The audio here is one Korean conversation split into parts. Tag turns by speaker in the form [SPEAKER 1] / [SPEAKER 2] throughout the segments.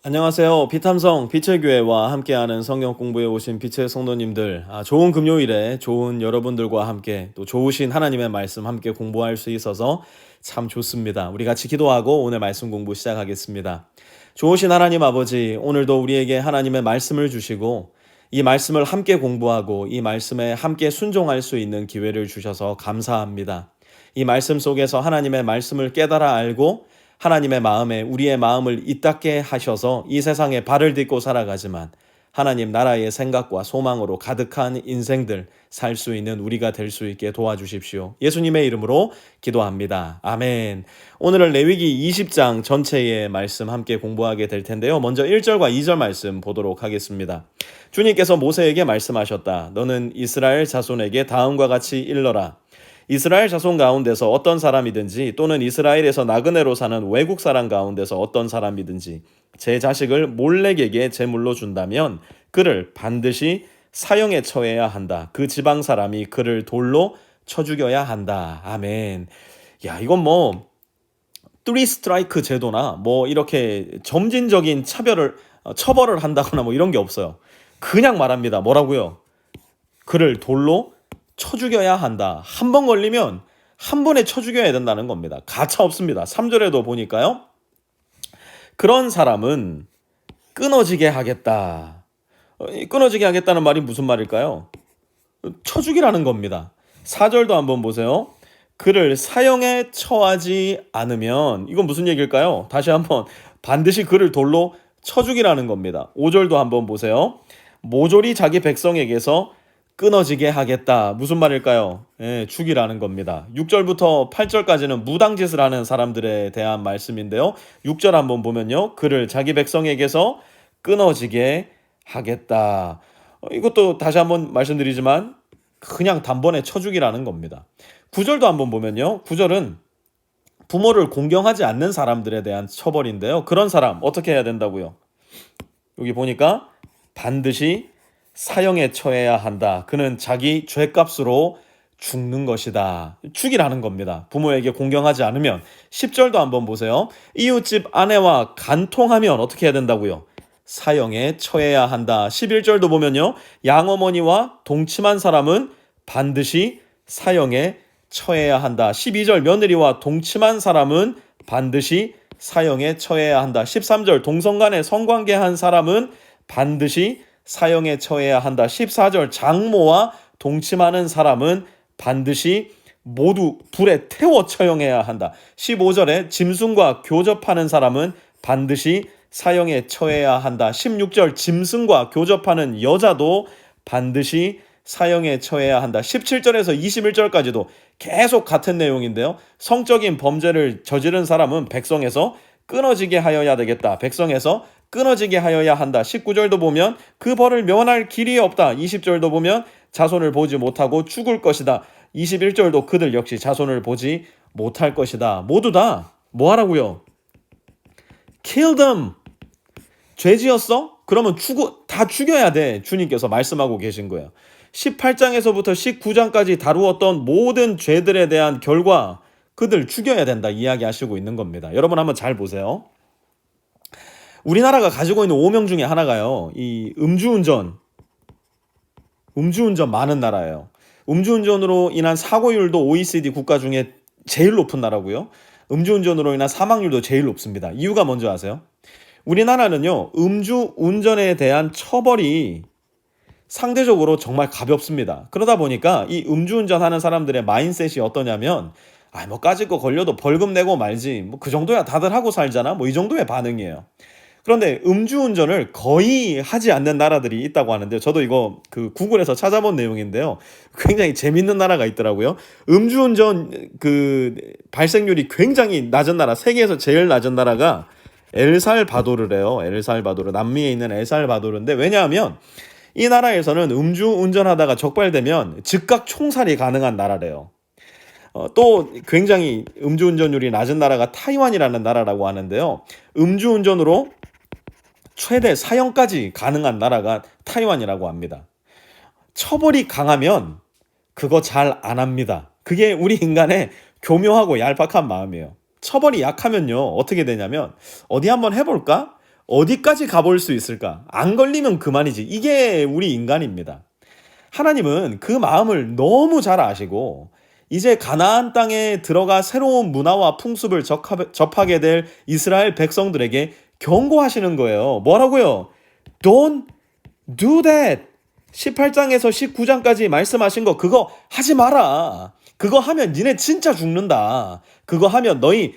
[SPEAKER 1] 안녕하세요. 비탐성 빛의 교회와 함께하는 성경 공부에 오신 빛의 성도님들, 좋은 금요일에 좋은 여러분들과 함께 또 좋으신 하나님의 말씀 함께 공부할 수 있어서 참 좋습니다. 우리 같이 기도하고 오늘 말씀 공부 시작하겠습니다. 좋으신 하나님 아버지, 오늘도 우리에게 하나님의 말씀을 주시고 이 말씀을 함께 공부하고 이 말씀에 함께 순종할 수 있는 기회를 주셔서 감사합니다. 이 말씀 속에서 하나님의 말씀을 깨달아 알고 하나님의 마음에 우리의 마음을 이닦게 하셔서 이 세상에 발을 딛고 살아가지만 하나님 나라의 생각과 소망으로 가득한 인생들 살 수 있는 우리가 될 수 있게 도와주십시오. 예수님의 이름으로 기도합니다. 아멘. 오늘은 레위기 20장 전체의 말씀 함께 공부하게 될 텐데요. 먼저 1절과 2절 말씀 보도록 하겠습니다. 주님께서 모세에게 말씀하셨다. 너는 이스라엘 자손에게 다음과 같이 일러라. 이스라엘 자손 가운데서 어떤 사람이든지 또는 이스라엘에서 나그네로 사는 외국 사람 가운데서 어떤 사람이든지 제 자식을 몰렉에게 제물로 준다면 그를 반드시 사형에 처해야 한다. 그 지방 사람이 그를 돌로 쳐 죽여야 한다. 아멘. 야, 이건 뭐 3스트라이크 제도나 뭐 이렇게 점진적인 처벌을 한다거나 뭐 이런 게 없어요. 그냥 말합니다. 뭐라고요? 그를 돌로 쳐 죽여야 한다. 한 번 걸리면 한 번에 쳐 죽여야 된다는 겁니다. 가차 없습니다. 3절에도 보니까요. 그런 사람은 끊어지게 하겠다. 끊어지게 하겠다는 말이 무슨 말일까요? 쳐 죽이라는 겁니다. 4절도 한번 보세요. 그를 사형에 처하지 않으면 이건 무슨 얘기일까요? 다시 한번 반드시 그를 돌로 쳐 죽이라는 겁니다. 5절도 한번 보세요. 모조리 자기 백성에게서 끊어지게 하겠다. 무슨 말일까요? 죽이라는 겁니다. 6절부터 8절까지는 무당짓을 하는 사람들에 대한 말씀인데요. 6절 한번 보면요. 그를 자기 백성에게서 끊어지게 하겠다. 이것도 다시 한번 말씀드리지만 그냥 단번에 쳐 죽이라는 겁니다. 9절도 한번 보면요. 9절은 부모를 공경하지 않는 사람들에 대한 처벌인데요. 그런 사람 어떻게 해야 된다고요? 여기 보니까 반드시 사형에 처해야 한다. 그는 자기 죄값으로 죽는 것이다. 죽이라는 겁니다. 부모에게 공경하지 않으면. 10절도 한번 보세요. 이웃집 아내와 간통하면 어떻게 해야 된다고요? 사형에 처해야 한다. 11절도 보면요. 양어머니와 동침한 사람은 반드시 사형에 처해야 한다. 12절 며느리와 동침한 사람은 반드시 사형에 처해야 한다. 13절 동성간에 성관계한 사람은 반드시 사형에 처해야 한다. 14절 장모와 동침하는 사람은 반드시 모두 불에 태워 처형해야 한다. 15절에 짐승과 교접하는 사람은 반드시 사형에 처해야 한다. 16절 짐승과 교접하는 여자도 반드시 사형에 처해야 한다. 17절에서 21절까지도 계속 같은 내용인데요. 성적인 범죄를 저지른 사람은 백성에서 끊어지게 하여야 되겠다. 백성에서 끊어지게 하여야 한다. 19절도 보면 그 벌을 면할 길이 없다. 20절도 보면 자손을 보지 못하고 죽을 것이다. 21절도 그들 역시 자손을 보지 못할 것이다. 모두 다 뭐 하라고요? Kill them. 죄 지었어? 그러면 다 죽여야 돼. 주님께서 말씀하고 계신 거예요. 18장에서부터 19장까지 다루었던 모든 죄들에 대한 결과 그들 죽여야 된다 이야기하시고 있는 겁니다. 여러분 한번 잘 보세요. 우리나라가 가지고 있는 오명 중에 하나가요. 이 음주운전 많은 나라예요. 음주운전으로 인한 사고율도 OECD 국가 중에 제일 높은 나라고요. 음주운전으로 인한 사망률도 제일 높습니다. 이유가 뭔지 아세요? 우리나라는요. 음주운전에 대한 처벌이 상대적으로 정말 가볍습니다. 그러다 보니까 이 음주운전하는 사람들의 마인셋이 어떠냐면 뭐 까짓 거 걸려도 벌금 내고 말지 뭐 그 정도야 다들 하고 살잖아 뭐 이 정도의 반응이에요. 그런데 음주운전을 거의 하지 않는 나라들이 있다고 하는데 저도 이거 그 구글에서 찾아본 내용인데요. 굉장히 재밌는 나라가 있더라고요. 음주운전 그 발생률이 굉장히 낮은 나라, 세계에서 제일 낮은 나라가 엘살바도르래요. 엘살바도르, 남미에 있는 엘살바도르인데 왜냐하면 이 나라에서는 음주운전하다가 적발되면 즉각 총살이 가능한 나라래요. 또 굉장히 음주운전율이 낮은 나라가 타이완이라는 나라라고 하는데요. 음주운전으로 최대 사형까지 가능한 나라가 타이완이라고 합니다. 처벌이 강하면 그거 잘 안 합니다. 그게 우리 인간의 교묘하고 얄팍한 마음이에요. 처벌이 약하면요 어떻게 되냐면 어디 한번 해볼까? 어디까지 가볼 수 있을까? 안 걸리면 그만이지. 이게 우리 인간입니다. 하나님은 그 마음을 너무 잘 아시고 이제 가나안 땅에 들어가 새로운 문화와 풍습을 접하게 될 이스라엘 백성들에게 경고하시는 거예요. 뭐라고요? Don't do that. 18장에서 19장까지 말씀하신 거 그거 하지 마라. 그거 하면 니네 진짜 죽는다. 그거 하면 너희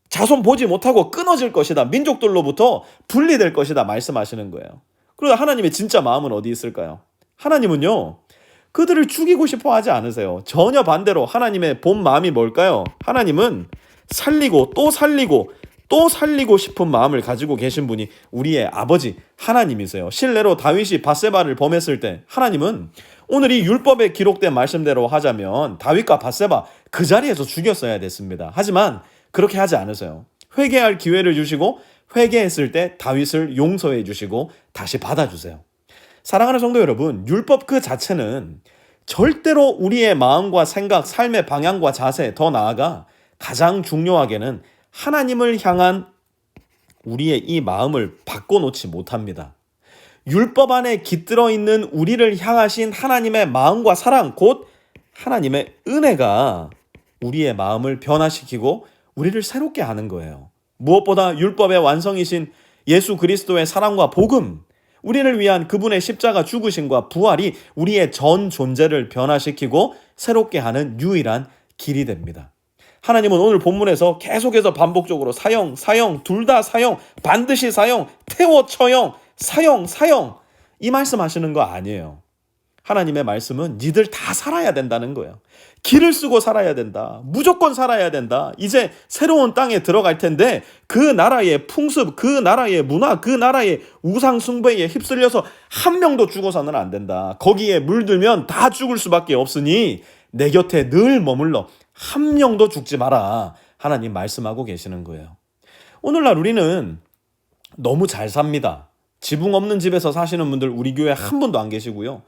[SPEAKER 1] 자손 보지 못하고 끊어질 것이다. 민족들로부터 분리될 것이다. 말씀하시는 거예요. 그리고 하나님의 진짜 마음은 어디 있을까요? 하나님은요, 그들을 죽이고 싶어 하지 않으세요. 전혀 반대로 하나님의 본 마음이 뭘까요? 하나님은 살리고 또 살리고 또 살리고 싶은 마음을 가지고 계신 분이 우리의 아버지 하나님이세요. 실례로 다윗이 밧세바를 범했을 때 하나님은 오늘 이 율법에 기록된 말씀대로 하자면 다윗과 밧세바 그 자리에서 죽였어야 됐습니다. 하지만 그렇게 하지 않으세요. 회개할 기회를 주시고 회개했을 때 다윗을 용서해 주시고 다시 받아주세요. 사랑하는 성도 여러분, 율법 그 자체는 절대로 우리의 마음과 생각, 삶의 방향과 자세, 더 나아가 가장 중요하게는 하나님을 향한 우리의 이 마음을 바꿔놓지 못합니다. 율법 안에 깃들어 있는 우리를 향하신 하나님의 마음과 사랑, 곧 하나님의 은혜가 우리의 마음을 변화시키고 우리를 새롭게 하는 거예요. 무엇보다 율법의 완성이신 예수 그리스도의 사랑과 복음, 우리를 위한 그분의 십자가 죽으심과 부활이 우리의 전 존재를 변화시키고 새롭게 하는 유일한 길이 됩니다. 하나님은 오늘 본문에서 계속해서 반복적으로 사형, 둘 다 사형, 반드시 사형, 태워 처형, 사형 이 말씀하시는 거 아니에요. 하나님의 말씀은 니들 다 살아야 된다는 거예요. 길을 쓰고 살아야 된다. 무조건 살아야 된다. 이제 새로운 땅에 들어갈 텐데 그 나라의 풍습, 그 나라의 문화, 그 나라의 우상 숭배에 휩쓸려서 한 명도 죽어서는 안 된다. 거기에 물들면 다 죽을 수밖에 없으니 내 곁에 늘 머물러 한 명도 죽지 마라. 하나님 말씀하고 계시는 거예요. 오늘날 우리는 너무 잘 삽니다. 지붕 없는 집에서 사시는 분들 우리 교회 한 분도 안 계시고요.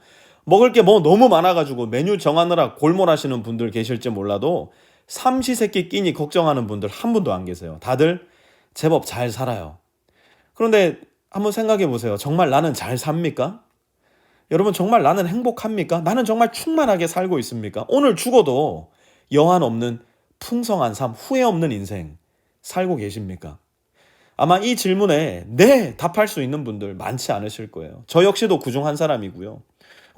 [SPEAKER 1] 먹을 게 뭐 너무 많아가지고 메뉴 정하느라 골몰하시는 분들 계실지 몰라도 삼시세끼 끼니 걱정하는 분들 한 분도 안 계세요. 다들 제법 잘 살아요. 그런데 한번 생각해 보세요. 정말 나는 잘 삽니까? 여러분 정말 나는 행복합니까? 나는 정말 충만하게 살고 있습니까? 오늘 죽어도 여한 없는 풍성한 삶, 후회 없는 인생 살고 계십니까? 아마 이 질문에 네 답할 수 있는 분들 많지 않으실 거예요. 저 역시도 그중 한 사람이고요.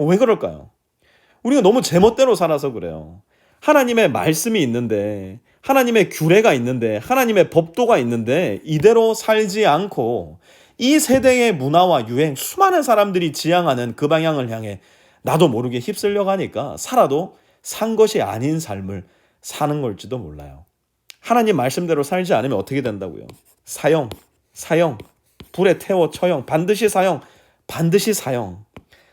[SPEAKER 1] 왜 그럴까요? 우리가 너무 제멋대로 살아서 그래요. 하나님의 말씀이 있는데, 하나님의 규례가 있는데, 하나님의 법도가 있는데 이대로 살지 않고 이 세대의 문화와 유행, 수많은 사람들이 지향하는 그 방향을 향해 나도 모르게 휩쓸려 가니까 살아도 산 것이 아닌 삶을 사는 걸지도 몰라요. 하나님 말씀대로 살지 않으면 어떻게 된다고요? 사형, 불에 태워 처형, 반드시 사형, 반드시 사형.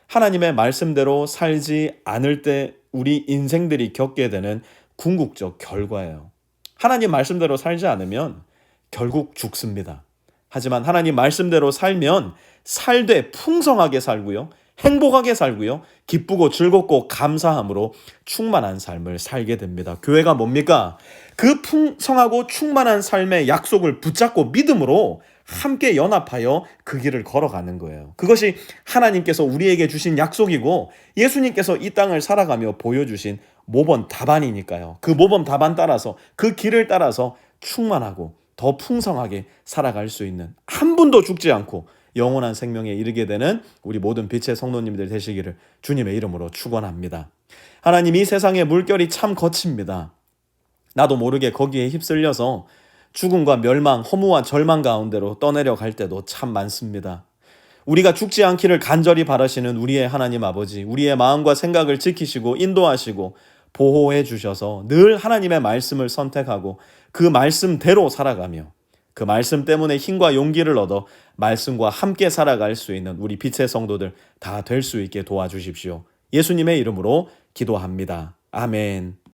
[SPEAKER 1] 하나님의 말씀대로 살지 않을 때 우리 인생들이 겪게 되는 궁극적 결과예요. 하나님 말씀대로 살지 않으면 결국 죽습니다. 하지만 하나님 말씀대로 살면 살되 풍성하게 살고요. 행복하게 살고요. 기쁘고 즐겁고 감사함으로 충만한 삶을 살게 됩니다. 교회가 뭡니까? 그 풍성하고 충만한 삶의 약속을 붙잡고 믿음으로 함께 연합하여 그 길을 걸어가는 거예요. 그것이 하나님께서 우리에게 주신 약속이고 예수님께서 이 땅을 살아가며 보여주신 모범 답안이니까요. 그 모범 답안 따라서 그 길을 따라서 충만하고 더 풍성하게 살아갈 수 있는 한 분도 죽지 않고 영원한 생명에 이르게 되는 우리 모든 빛의 성도님들 되시기를 주님의 이름으로 축원합니다. 하나님 이 세상의 물결이 참 거칩니다. 나도 모르게 거기에 휩쓸려서 죽음과 멸망, 허무와 절망 가운데로 떠내려갈 때도 참 많습니다. 우리가 죽지 않기를 간절히 바라시는 우리의 하나님 아버지, 우리의 마음과 생각을 지키시고 인도하시고 보호해 주셔서 늘 하나님의 말씀을 선택하고 그 말씀대로 살아가며 그 말씀 때문에 힘과 용기를 얻어 말씀과 함께 살아갈 수 있는 우리 빛의 성도들 다 될 수 있게 도와주십시오. 예수님의 이름으로 기도합니다. 아멘.